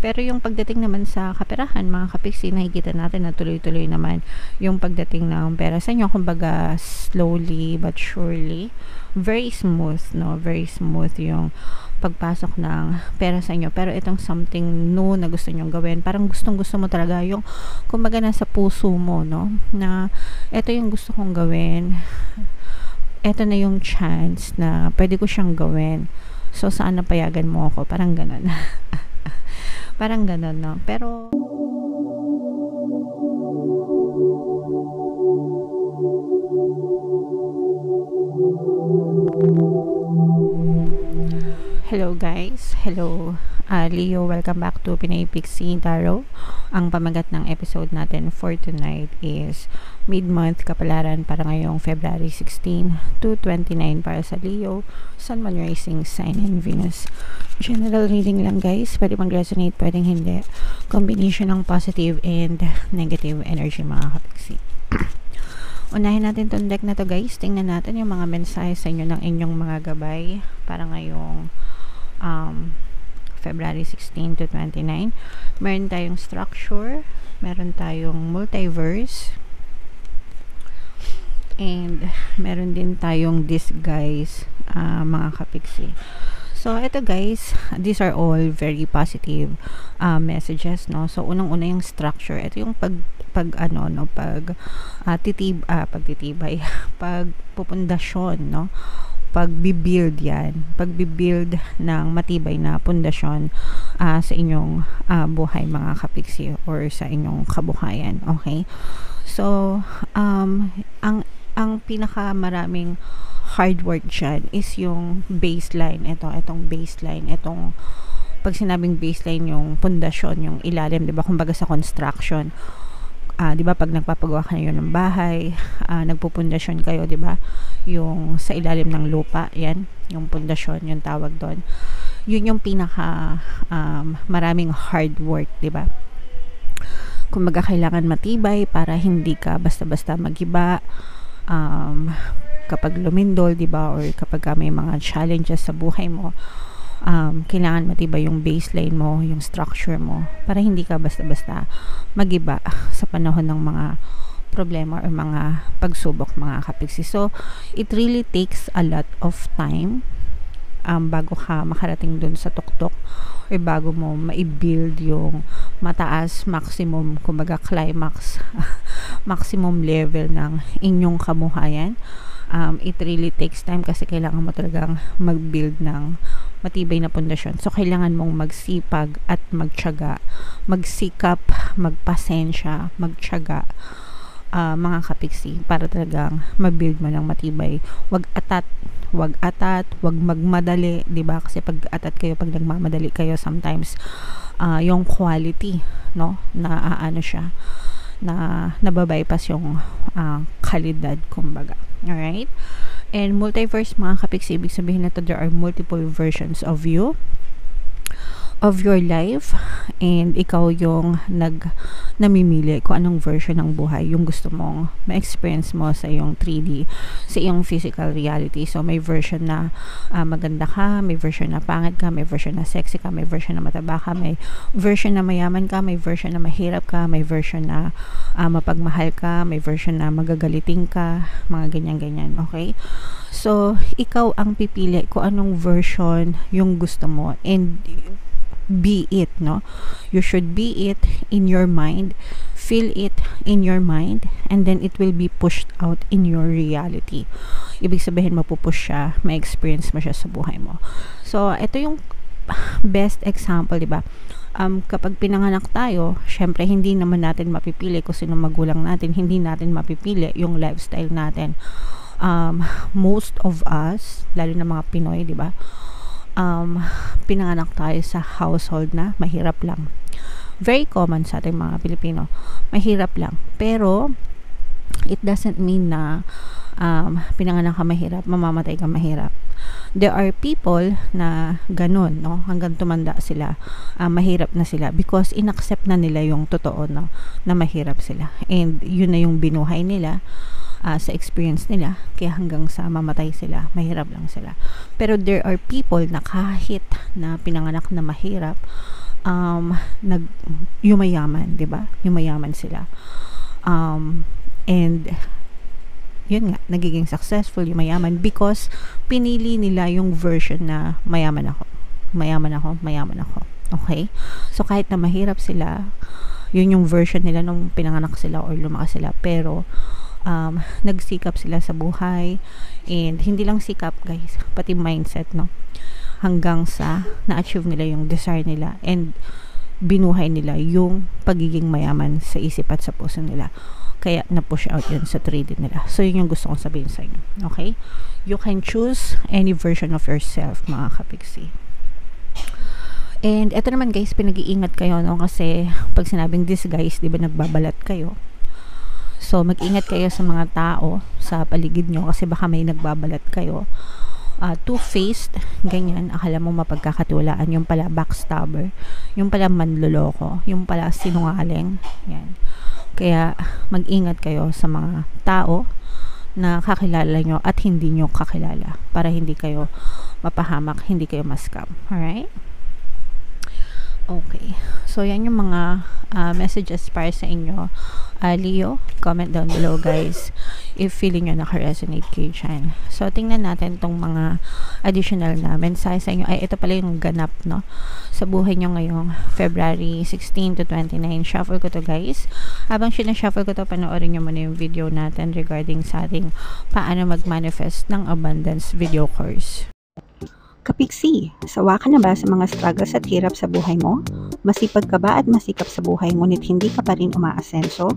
Pero yung pagdating naman sa kaperahan, mga kapiksi, nakikita natin na tuloy-tuloy naman yung pagdating ng pera sa inyo. Kumbaga, slowly but surely, very smooth, no? Very smooth yung pagpasok ng pera sa inyo. Pero itong something new na gusto nyong gawin, parang gustong-gusto mo talaga yung, kumbaga, nasa puso mo, no? Na, ito yung gusto kong gawin. Ito na yung chance na pwede ko siyang gawin. So, saan napayagan mo ako? Parang ganun. Parang ganun, no? Pero, hello guys. Hello. Leo, welcome back to Pinay Pixie Tarot. Ang pamagat ng episode natin for tonight is mid-month kapalaran para ngayong February 16 to 29 para sa Leo, Sun, Moon, Rising, Sign, and Venus. General reading lang guys. Pwede mag-resonate, pwedeng hindi. Combination ng positive and negative energy, mga kapiksi. Unahin natin itong deck na to guys. Tingnan natin yung mga mensahe sa inyo ng inyong mga gabay para ngayong February 16 to 29. Meron tayong structure, meron tayong multiverse, and meron din tayong disguise, mga kapiksi. So, ito guys, these are all very positive messages, no? So, unang-una yung structure. Ito yung pagtitibay, pagpupundasyon, no? Pagbibuild yan. Pagbibuild ng matibay na pundasyon sa inyong buhay, mga kapiksi, or sa inyong kabuhayan. Okay? So, ang pinakamaraming hard work dyan is yung baseline. Itong baseline. Pag sinabing baseline, yung pundasyon, yung ilalim, diba? Kumbaga sa construction. Diba pag nagpapagawa kayo ng bahay, nagpupundasyon kayo, diba? Yung sa ilalim ng lupa, yan, yung pundasyon, yung tawag doon. Yun yung pinaka maraming hard work, diba? Kumbaga kailangan matibay para hindi ka basta-basta magiba kapag lumindol, diba? Or kapag may mga challenges sa buhay mo, kailangan matibay yung baseline mo, yung structure mo, para hindi ka basta-basta magiba sa panahon ng mga problema or mga pagsubok, mga kapiksi. So, it really takes a lot of time bago ka makarating dun sa tuktok or bago mo ma-build yung mataas, maximum, kumbaga climax, maximum level ng inyong kabuhayan. It really takes time kasi kailangan mo talagang mag-build ng matibay na pundasyon. So, kailangan mong magsipag at magtiyaga, magsikap, magpasensya, magtiyaga, mga kapiksi, para talagang mag-build mo ng matibay. Wag atat, wag magmadali, 'di ba? Kasi pag atat kayo, pag nagmamadali kayo, sometimes yung quality, no, na siya, na nababypass yung kalidad, kumbaga. Alright? And multiverse, mga kapiksi, ibig sabihin na to, there are multiple versions of you, of your life, and ikaw yung namimili kung anong version ng buhay yung gusto mong ma-experience mo sa iyong 3D, sa iyong physical reality. So, may version na maganda ka, may version na pangit ka, may version na sexy ka, may version na mataba ka, may version na mayaman ka, may version na mahirap ka, may version na mapagmahal ka, may version na magagaliting ka, mga ganyan-ganyan. Okay? So, ikaw ang pipili kung anong version yung gusto mo, and be it, no? You should be it in your mind, feel it in your mind, and then it will be pushed out in your reality. Ibig sabihin, mapupush siya, ma-experience mo siya sa buhay mo. So, ito yung best example, diba? Kapag pinanganak tayo, syempre hindi naman natin mapipili kung sino magulang natin, hindi natin mapipili yung lifestyle natin. Most of us, lalo na mga Pinoy, diba? Pinanganak tayo sa household na mahirap lang. Very common sa ating mga Pilipino. Mahirap lang. Pero, it doesn't mean na pinanganak ka mahirap, mamamatay ka mahirap. There are people na ganun, no? Hanggang tumanda sila, mahirap na sila because inaccept na nila yung totoo, no? Na mahirap sila. And yun na yung binuhay nila sa experience nila, kaya hanggang sa mamatay sila, mahirap lang sila. Pero there are people na kahit na pinanganak na mahirap, nag yumayaman, 'di ba? Yumayaman sila. And yun nga, nagiging successful, yumayaman because pinili nila yung version na mayaman ako. Mayaman ako, mayaman ako. Okay? So kahit na mahirap sila, yun yung version nila nung pinanganak sila or lumakas sila, pero nagsikap sila sa buhay, and hindi lang sikap guys, pati mindset, no, hanggang sa na-achieve nila yung desire nila, and binuhay nila yung pagiging mayaman sa isip at sa puso nila, kaya na-push out yun sa trading nila. So yun yung gusto kong sabihin sa inyo. Okay, you can choose any version of yourself, mga kapiksi. And eto naman guys, pinag-iingat kayo, no, kasi pag sinabing this guys, di ba nagbabalat kayo. So, mag-ingat kayo sa mga tao sa paligid nyo kasi baka may nagbabalat kayo. Two-faced, ganyan, akala mo mapagkakatiwalaan, yung pala backstabber, yung pala manloloko, yung pala sinungaling. Yan. Kaya, mag-ingat kayo sa mga tao na kakilala nyo at hindi nyo kakilala para hindi kayo mapahamak, hindi kayo ma-scam. Alright? Okay. So, yan yung mga messages para sa inyo. Leo, comment down below guys if feeling nyo naka-resonate kayo dyan. So, tingnan natin tong mga additional na mensahe sa inyo. Ay, ito pala yung ganap, no, sa buhay nyo ngayong February 16 to 29. Shuffle ko to guys. Habang sinashuffle ko to, panoorin nyo muna yung video natin regarding sa ating paano mag-manifest ng abundance video course. Kapiksi, sawa ka na ba sa mga struggles at hirap sa buhay mo? Masipag ka ba at masikap sa buhay ngunit hindi ka pa rin umaasenso?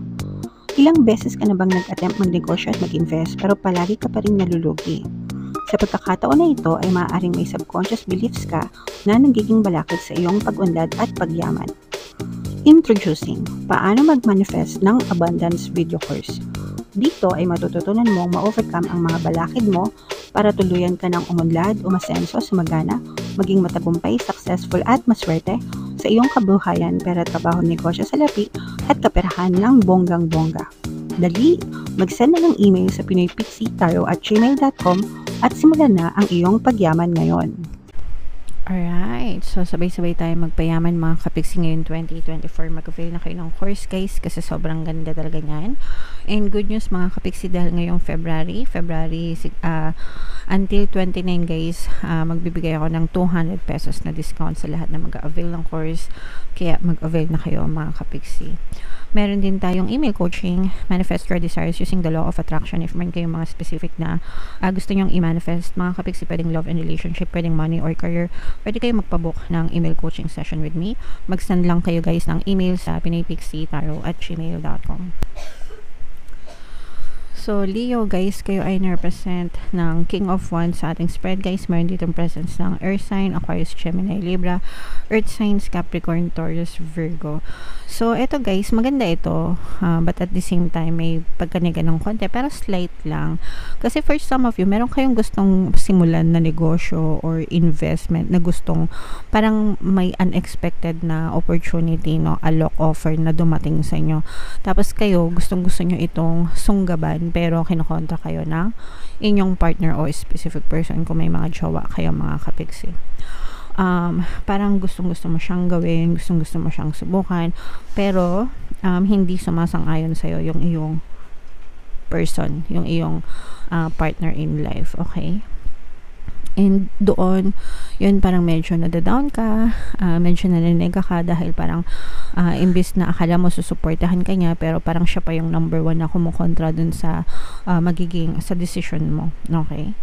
Ilang beses ka na bang nag-attempt magnegosyo at mag-invest pero palagi ka pa rin nalulugi? Sa pagkakataon na ito ay maaaring may subconscious beliefs ka na nagiging balakid sa iyong pag-unlad at pagyaman. Introducing, paano mag-manifest ng abundance video course. Dito ay matututunan mong ma-overcome ang mga balakid mo para tuluyan ka ng umunlad, umasenso, sumagana, maging matagumpay, successful at maswerte sa iyong kabuhayan, pera, trabaho, negosyo, salapi at kaperahan ng bonggang-bongga. Dali, mag-send na ng email sa pinoypixitaro@gmail.com at simulan na ang iyong pagyaman ngayon. Alright, so sabay-sabay tayo magpayaman mga kapiksi ngayon 2024. Mag-avail na kayo ng course guys kasi sobrang ganda talaga niyan. And good news mga kapiksi, dahil ngayong February until 29 guys, magbibigay ako ng 200 pesos na discount sa lahat na mag-avail ng course. Kaya mag-avail na kayo mga kapiksi. Meron din tayong email coaching, manifest your desires using the law of attraction. If meron kayong mga specific na gusto nyong i-manifest mga kapiksi, pwedeng love and relationship, pwedeng money or career, pwede kayo magpabook ng email coaching session with me. Mag-send lang kayo guys ng email sa pinoypixitaro@gmail.com. So, Leo guys, kayo ay na-represent ng King of Wands sa ating spread guys. Meron ditong presence ng Earth sign, Aquarius, Gemini, Libra, Earth signs, Capricorn, Taurus, Virgo. So, eto guys, maganda ito, but at the same time, may pagkaniga ng konti, pero slight lang. Kasi for some of you, meron kayong gustong simulan na negosyo or investment na gustong parang may unexpected na opportunity, no, a lock offer na dumating sa inyo. Tapos kayo, gustong-gusto nyo itong sunggaban, pero kinokontra kayo ng inyong partner o specific person kung may mga jowa kayo mga kapiksi. Parang gustong-gusto mo siyang gawin, gustong-gusto mo siyang subukan, pero hindi sumasang-ayon sa'yo yung iyong person, yung iyong partner in life, okay? And doon, yun parang medyo nadadown ka, medyo naninega ka dahil parang imbis na akala mo susuportahan ka niya, pero parang siya pa yung number one na kumukontra dun sa magiging, sa decision mo, okay?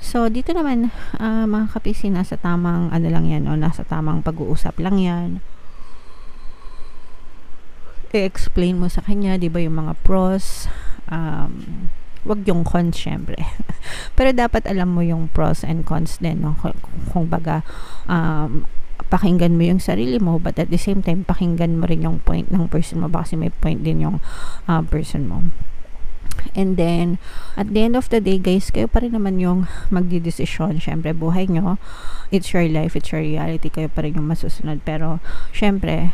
So, dito naman, mga kapisi, nasa tamang, ano lang yan, o nasa tamang pag-uusap lang yan. I-explain mo sa kanya, di ba, yung mga pros, wag yung cons, syempre. Pero dapat alam mo yung pros and cons din, no? Kung baga, pakinggan mo yung sarili mo, but at the same time, pakinggan mo rin yung point ng person mo, kasi may point din yung person mo. And then, at the end of the day, guys, kayo pa rin naman yung magdidesisyon. Syempre, buhay nyo. it's your life, it's your reality, kayo pa rin yung masusunod. Pero syempre,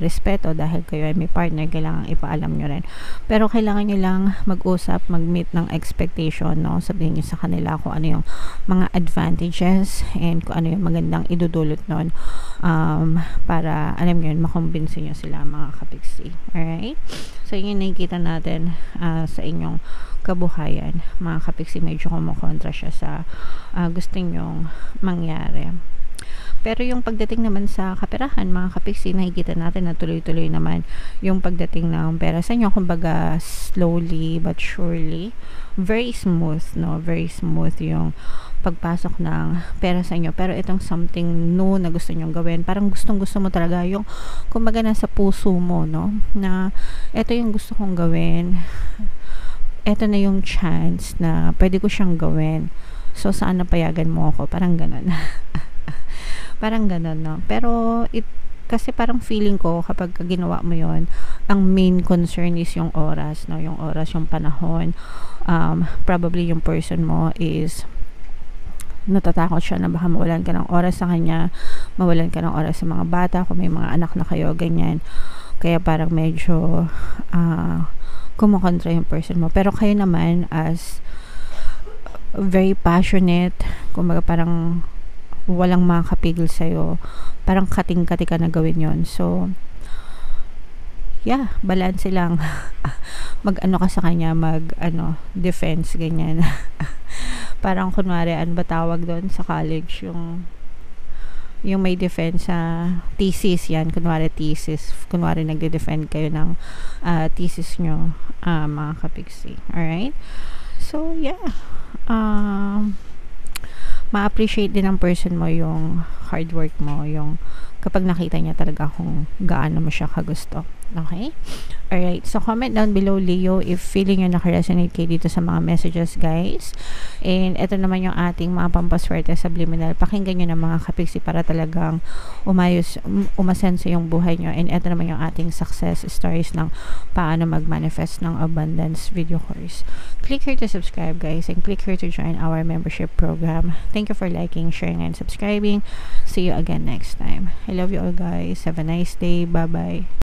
respeto, dahil kayo ay may partner, kailangan ipaalam nyo rin. Pero kailangan nyo lang mag-usap, mag-meet ng expectation, no? Sabihin nyo sa kanila kung ano yung mga advantages and kung ano yung magandang idudulot nun, para alam nyo yun, makumbinsi nyo sila, mga kapiksi. Alright? So yun yung nakikita natin sa inyong kabuhayan, mga kapiksi. Medyo kumukontra siya sa gusto nyong mangyari. Pero yung pagdating naman sa kaperahan, mga kapiksi, nakikita natin na tuloy-tuloy naman yung pagdating ng pera sa inyo. Kumbaga, slowly but surely, very smooth, no? Very smooth yung pagpasok ng pera sa inyo. Pero itong something new na gusto nyong gawin, parang gustong-gusto mo talaga yung, kumbaga, nasa puso mo, no? Na, ito yung gusto kong gawin. Ito na yung chance na pwede ko siyang gawin. So, saan napayagan mo ako? Parang ganun. Parang ganun, no? Pero, kasi parang feeling ko, kapag ginawa mo yon, ang main concern is yung oras, no? Yung oras, yung panahon. Probably yung person mo is natatakot siya na baka mawalan ka ng oras sa kanya, mawalan ka ng oras sa mga bata, kung may mga anak na kayo, ganyan. Kaya parang medyo kumukontra yung person mo. Pero kayo naman as very passionate, kumbaga parang walang makakapigil sa'yo, parang kating-kati ka na gawin yon. So yeah, balance lang. Mag-ano ka sa kanya, defense, ganyan. Parang kunwari, ano ba tawag doon sa college, yung may defense sa thesis, yan, kunwari thesis, kunwari nagde-defend kayo ng thesis nyo, mga kapiksi. Alright? So, yeah. Ma-appreciate din ng person mo yung hard work mo, yung kapag nakita niya talaga kung gaano mo siya kagusto. Okay? Alright. So, comment down below, Leo, if feeling nyo nakaresonate kayo dito sa mga messages, guys. And ito naman yung ating mga pampaswerte subliminal. Pakinggan nyo na, mga kapiksi, para talagang umasenso yung buhay nyo. And ito naman yung ating success stories ng paano mag-manifest ng abundance video course. Click here to subscribe, guys. And click here to join our membership program. Thank you for liking, sharing, and subscribing. See you again next time. I love you all, guys. Have a nice day. Bye-bye.